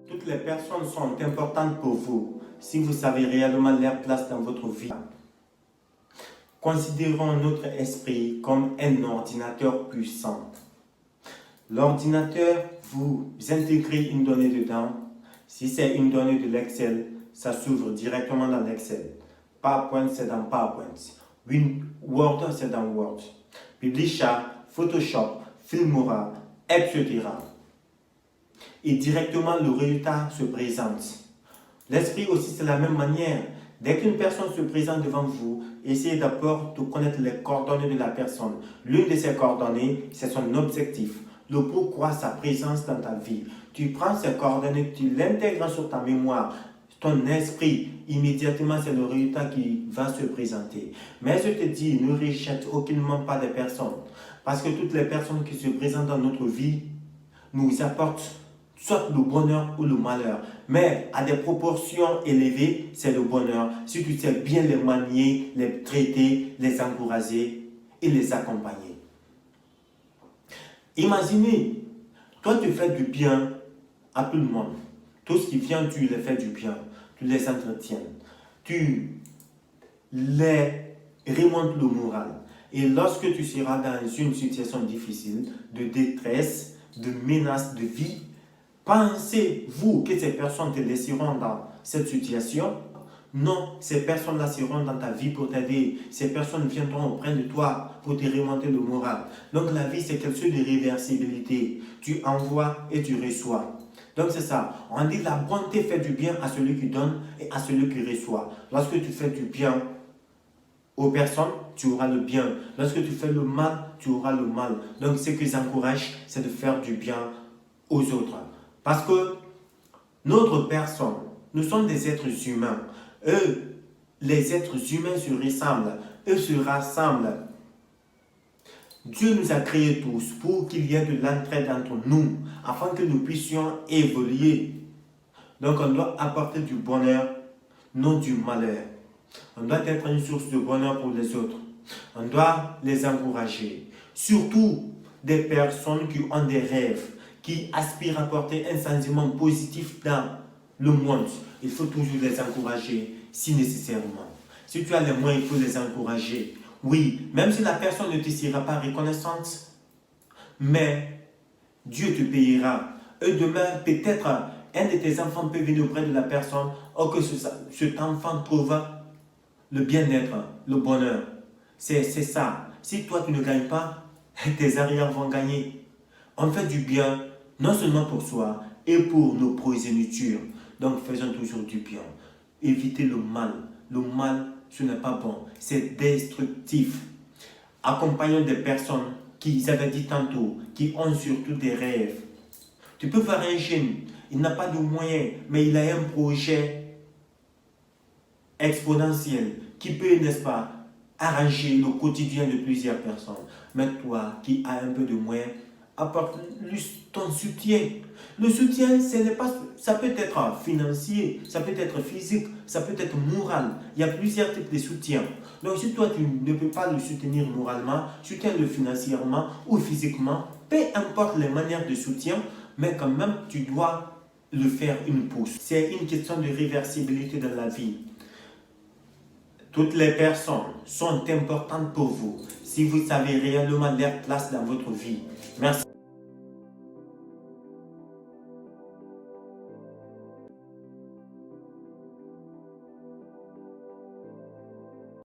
Toutes les personnes sont importantes pour vous si vous savez réellement leur place dans votre vie. Considérons notre esprit comme un ordinateur puissant. L'ordinateur, vous intégrez une donnée dedans. Si c'est une donnée de l'Excel, ça s'ouvre directement dans l'Excel. PowerPoint, c'est dans PowerPoint. Word, c'est dans Word. Publisher, Photoshop, Filmora, etc. Et directement, le résultat se présente. L'esprit aussi, c'est la même manière. Dès qu'une personne se présente devant vous, essayez d'abord de connaître les coordonnées de la personne. L'une de ces coordonnées, c'est son objectif. Le pourquoi sa présence dans ta vie. Tu prends ces coordonnées, tu l'intègres sur ta mémoire, ton esprit, immédiatement c'est le résultat qui va se présenter. Mais je te dis, ne rejette aucunement pas les personnes. Parce que toutes les personnes qui se présentent dans notre vie nous apportent soit le bonheur ou le malheur. Mais à des proportions élevées, c'est le bonheur. Si tu sais bien les manier, les traiter, les encourager et les accompagner. Imaginez, toi tu fais du bien à tout le monde. Tout ce qui vient, tu les fais du bien. Tu les entretiens. Tu les remontes le moral. Et lorsque tu seras dans une situation difficile, de détresse, de menace de vie, pensez-vous que ces personnes te laisseront dans cette situation? Non, ces personnes-là seront dans ta vie pour t'aider. Ces personnes viendront auprès de toi pour te remonter le moral. Donc la vie, c'est quelque chose de réversibilité. Tu envoies et tu reçois. Donc c'est ça. On dit la bonté fait du bien à celui qui donne et à celui qui reçoit. Lorsque tu fais du bien aux personnes, tu auras le bien. Lorsque tu fais le mal, tu auras le mal. Donc ce que j'encourage, c'est de faire du bien aux autres. Parce que notre personne, nous sommes des êtres humains. Eux, les êtres humains se ressemblent. Eux se rassemblent. Dieu nous a créés tous pour qu'il y ait de l'entraide entre nous, afin que nous puissions évoluer. Donc on doit apporter du bonheur, non du malheur. On doit être une source de bonheur pour les autres. On doit les encourager. Surtout des personnes qui ont des rêves, qui aspirent à porter un sentiment positif dans le monde. Il faut toujours les encourager si nécessairement. Si tu as les moyens, il faut les encourager. Oui, même si la personne ne te sera pas reconnaissante, mais Dieu te payera. Et demain, peut-être, un de tes enfants peut venir auprès de la personne, ou que cet enfant trouve le bien-être, le bonheur. C'est ça. Si toi, tu ne gagnes pas, tes arrières vont gagner. On fait du bien, non seulement pour soi, et pour nos progénitures. Donc, faisons toujours du bien. Évitez le mal. Le mal, ce n'est pas bon. C'est destructif. Accompagnons des personnes qui, j'avais dit tantôt, qui ont surtout des rêves. Tu peux voir un jeune, il n'a pas de moyens, mais il a un projet exponentiel qui peut, n'est-ce pas, arranger le quotidien de plusieurs personnes. Mais toi qui as un peu de moyens, apporte-lui ton soutien. Le soutien, ça peut être financier, ça peut être physique, ça peut être moral. Il y a plusieurs types de soutien. Donc si toi tu ne peux pas le soutenir moralement, soutiens-le financièrement ou physiquement, peu importe les manières de soutien, mais quand même tu dois le faire une pousse. C'est une question de réversibilité dans la vie. Toutes les personnes sont importantes pour vous si vous savez réellement leur place dans votre vie. Merci.